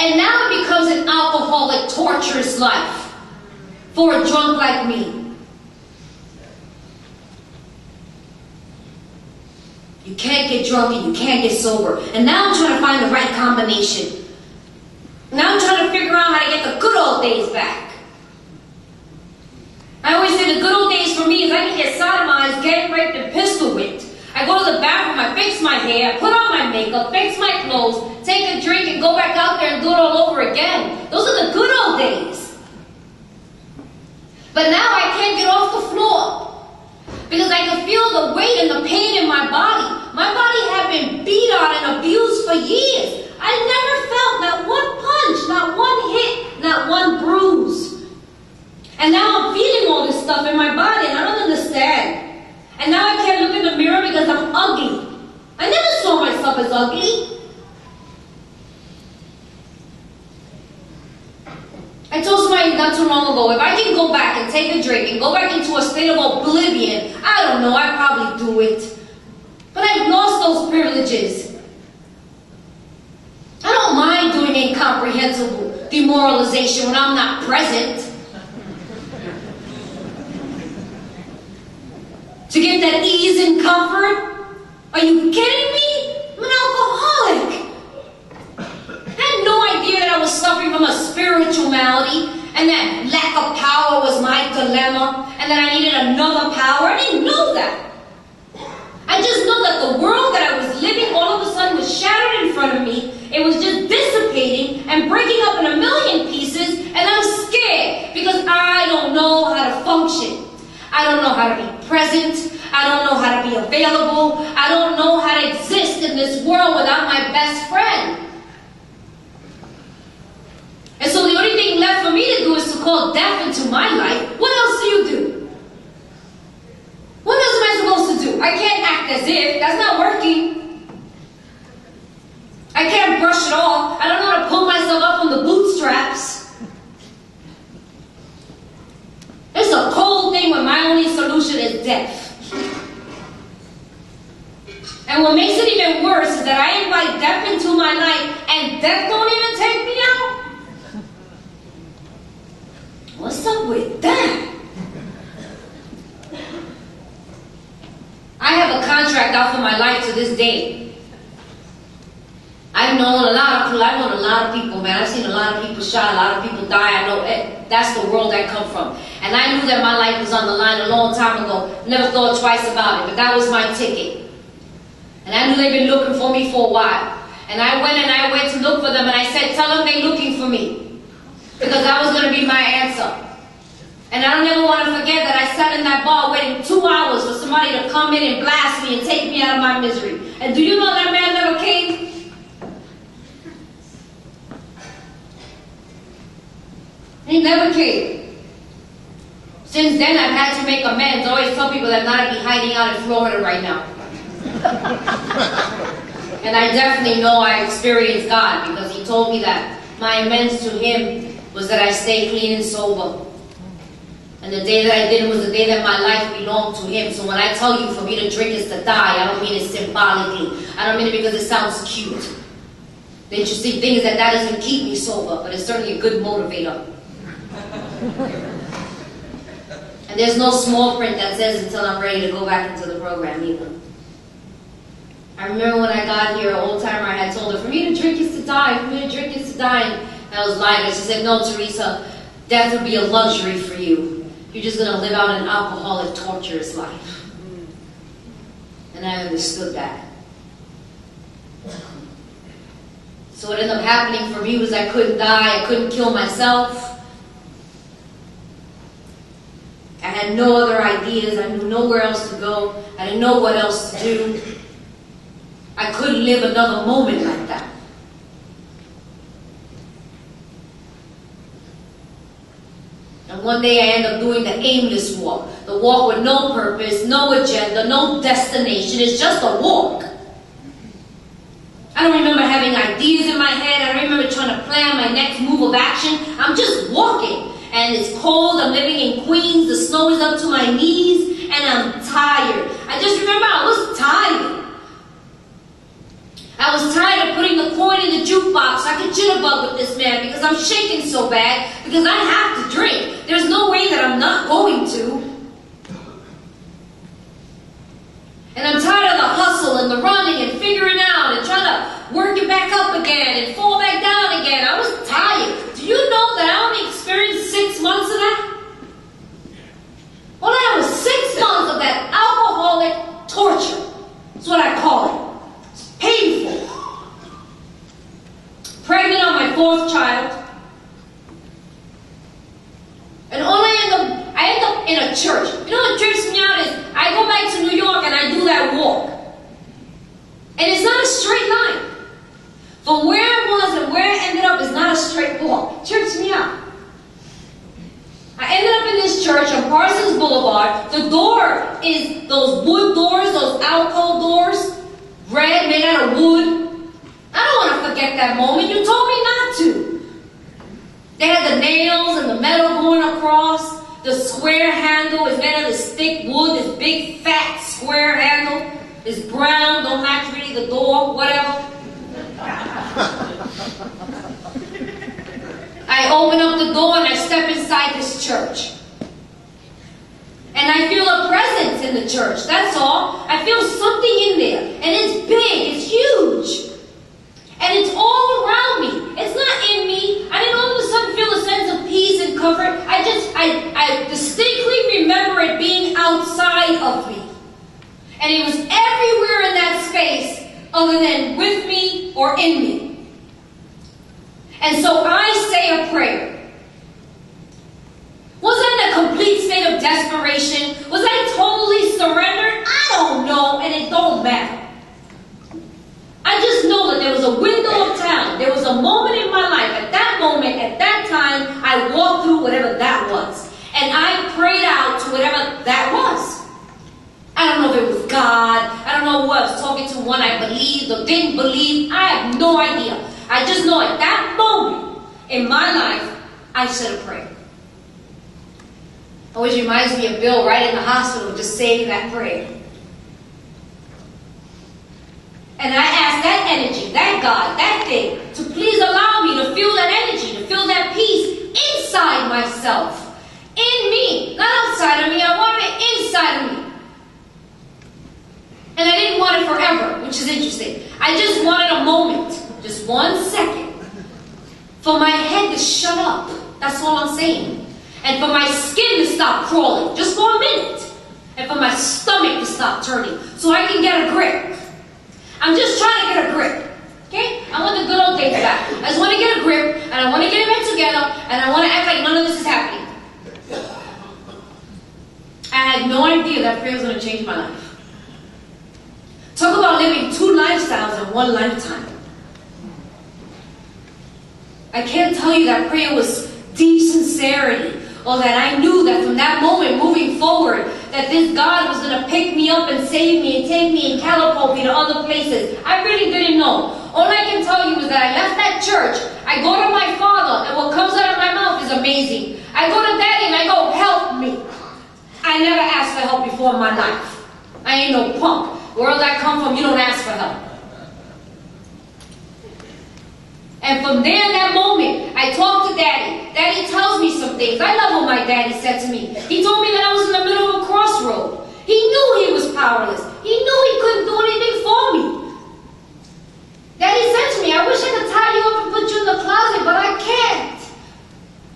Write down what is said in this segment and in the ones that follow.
And now it becomes an alcoholic, torturous life for a drunk like me. You can't get drunk and you can't get sober. And now I'm trying to find the right combination. Now I'm trying to figure out how to get the good old days back. I always say the good old days for me is I can get sodomized, get raped, and pistol whipped. I go to the bathroom, I fix my hair, put on my makeup, fix my clothes, take a drink, and go back out there and do it all over again. Those are the good old days. But now I can't get off the floor because I can feel the weight and the pain in my body. My body had been beat on and abused for years. I never felt not one punch, not one hit, not one bruise. And now I'm feeling all this stuff in my body and I don't understand. And now I can't look in the mirror because I'm ugly. I never saw myself as ugly. I told somebody not too long ago, if I can go back and take a drink and go back into a state of oblivion, I don't know, I'd probably do it. But I've lost those privileges. I don't mind doing incomprehensible demoralization when I'm not present. To get that ease and comfort? Are you kidding me? I'm an alcoholic. I had no idea that I was suffering from a spiritual malady and that lack of power was my dilemma and that I needed another power. I didn't know that. I just know that the world that I was living all of a sudden was shattered in front of me. It was just dissipating and breaking up in a million pieces, and I'm scared because I don't know how to function. I don't know how to be present. I don't know how to be available. I don't know how to exist in this world without my best friend. And so the only thing left for me to do is to call death into my life. What else do you do? What else am I supposed to do? I can't act as if. That's not working. I can't brush it off. I don't know how to pull myself up from the bootstraps. It's a cold thing when my only solution is death. And what makes it even worse is that I invite death into my life and death don't even take me out. What's up with that? I have a contract out for my life to this day. I've known a lot of people, man. I've seen a lot of people shot, a lot of people die. I know that's the world I come from. And I knew that my life was on the line a long time ago. Never thought twice about it, but that was my ticket. And I knew they'd been looking for me for a while. And I went to look for them, and I said, tell them they're looking for me. Because that was going to be my answer. And I don't ever want to forget that I sat in that bar waiting 2 hours for somebody to come in and blast me and take me out of my misery. And do you know that man never came? He never came. Since then, I've had to make amends. I always tell people that I'm not be hiding out in Florida right now. And I definitely know I experienced God because He told me that my amends to Him was that I stay clean and sober. And the day that I did it was the day that my life belonged to Him. So when I tell you for me to drink is to die, I don't mean it symbolically. I don't mean it because it sounds cute. The interesting thing is that doesn't keep me sober, but it's certainly a good motivator. And there's no small print that says until I'm ready to go back into the program either. I remember when I got here, an old timer, I had told her, for me to drink is to die, for me to drink is to die. And I was lying. She said, no, Theresa, death would be a luxury for you. You're just going to live out an alcoholic, torturous life. And I understood that. So what ended up happening for me was I couldn't die, I couldn't kill myself. I had no other ideas, I knew nowhere else to go, I didn't know what else to do. I couldn't live another moment like that. And one day I ended up doing the aimless walk. The walk with no purpose, no agenda, no destination. It's just a walk. I don't remember having ideas in my head. I don't remember trying to plan my next move of action. I'm just walking. And it's cold. I'm living in Queens. The snow is up to my knees. And I'm tired. I just remember I was tired. I was tired of putting the coin in the jukebox so I could jitterbug with this man because I'm shaking so bad because I have to drink. There's no way that I'm not going to. And I'm tired of the hustle and the running and figuring out and trying to work it back up again and fall back down again. I was tired. Do you know that I only experienced 6 months of that? All I had was 6 months of that alcoholic torture. That's what I call it. It's painful. Pregnant on my 4th child. And I end up in a church. You know what trips me out is I go back to New York and I do that walk. And it's not a straight line. From where I was and where I ended up is not a straight walk. It trips me out. I ended up in this church on Parsons Boulevard. The door is those wood doors, those alcove doors, red, made out of wood. I don't want to forget that moment. You told me not to. They had the nails and the metal going across. The square handle is made of this thick wood, this big fat square handle. It's brown, don't match really the door, whatever. I open up the door and I step inside this church. And I feel a presence in the church, that's all. I feel something in there. And it's big, it's huge. And it's all around me. It's not in me. I didn't all of a sudden feel a sense of peace and comfort. I distinctly remember it being outside of me. And it was everywhere in that space other than with me or in me. And so I say a prayer. Was I in a complete state of desperation? Was I totally surrendered? I don't know, and it don't matter. I just know that there was a window of time. There was a moment in my life. At that moment, at that time, I walked through whatever that was. And I prayed out to whatever that was. I don't know if it was God. I don't know who I was talking to, one I believed or didn't believe. I have no idea. I just know at that moment in my life, I said a prayer. Always reminds me of Bill right in the hospital just saying that prayer. And I asked that energy, that God, that thing, to please allow me to feel that energy, to feel that peace inside myself. In me, not outside of me. I wanted it inside of me. And I didn't want it forever, which is interesting. I just wanted a moment, just 1 second, for my head to shut up. That's all I'm saying. And for my skin to stop crawling, just for a minute. And for my stomach to stop turning, so I can get a grip. I'm just trying to get a grip. Okay? I want the good old days back. I just want to get a grip, and I want to get it back together, and I want to act like none of this is happening. I had no idea that prayer was going to change my life. Talk about living 2 lifestyles in 1 lifetime. I can't tell you that prayer was deep sincerity, or that I knew that from that moment moving forward, that this God was going to pick me up and save me and take me and catapult me to other places. I really didn't know. All I can tell you is that I left that church. I go to my father, and what comes out of my mouth is amazing. I go to daddy and I go, help me. I never asked for help before in my life. I ain't no punk. Where I come from, you don't ask for help. And from there, in that moment, I talked to Daddy. Daddy tells me some things. I love what my daddy said to me. He told me that I was in the middle of a crossroad. He knew he was powerless. He knew he couldn't do anything for me. Daddy said to me, I wish I could tie you up and put you in the closet, but I can't.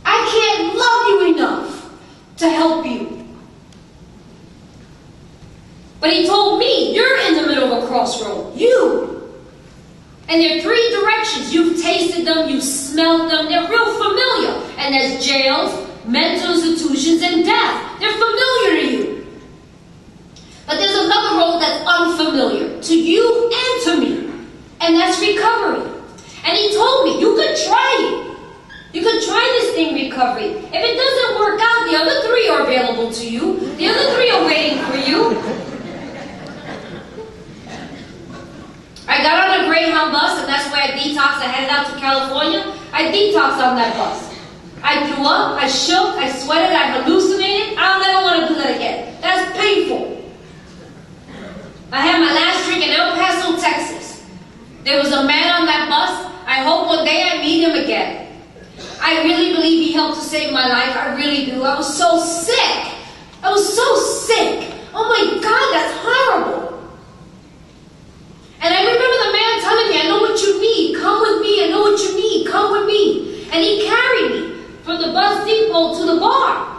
I can't love you enough to help you. But he told me, you're in the middle of a crossroad. You. And there are 3 directions. You've tasted them, you've smelled them. They're real familiar. And there's jails, mental institutions, and death. They're familiar to you. But there's another road that's unfamiliar to you and to me. And that's recovery. And he told me, you could try it. You could try this thing, recovery. If it doesn't work out, the other 3 are available to you. The other 3 are waiting for you. I got on a Greyhound bus, and that's where I detoxed. I headed out to California. I detoxed on that bus. I threw up, I shook, I sweated, I hallucinated. I don't ever want to do that again. That's painful. I had my last drink in El Paso, Texas. There really do. I was so sick. I was so sick. Oh my God, that's horrible. And I remember the man telling me, I know what you need. Come with me. I know what you need. Come with me. And he carried me from the bus depot to the bar.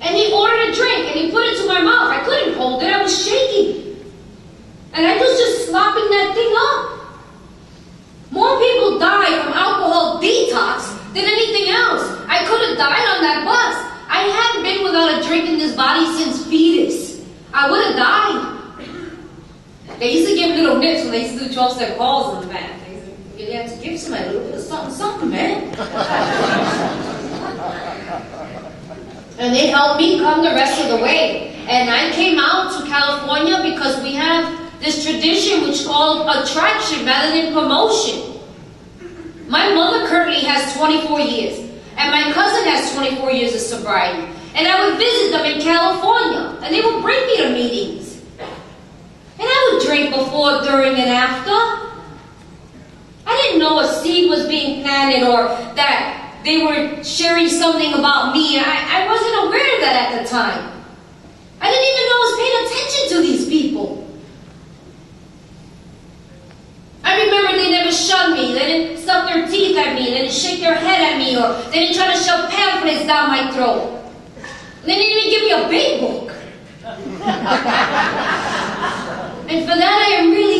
And he ordered a drink and he put it to my mouth. I couldn't hold it. I was shaking. And I was just slopping that thing up. More people die from alcohol detox than anything else. I could have died on that bus. I hadn't been without a drink in this body since fetus. I would have died. They used to give little nips when they used to do 12-step calls in the back. You have to give somebody a little bit of something, something, man. And they helped me come the rest of the way. And I came out to California because we have this tradition which is called attraction rather than promotion. My mother currently has 24 years. And my cousin has 24 years of sobriety. And I would visit them in California. And they would bring me to meetings. And I would drink before, during, and after. I didn't know a seed was being planted or that they were sharing something about me. I wasn't aware of that at the time. I didn't even know I was paying attention to these people. I remember they never shunned me. They didn't suck their teeth at me. They didn't shake their head at me. Or they didn't try to shove pamphlets down my throat. They didn't even give me a big book. And for that I am really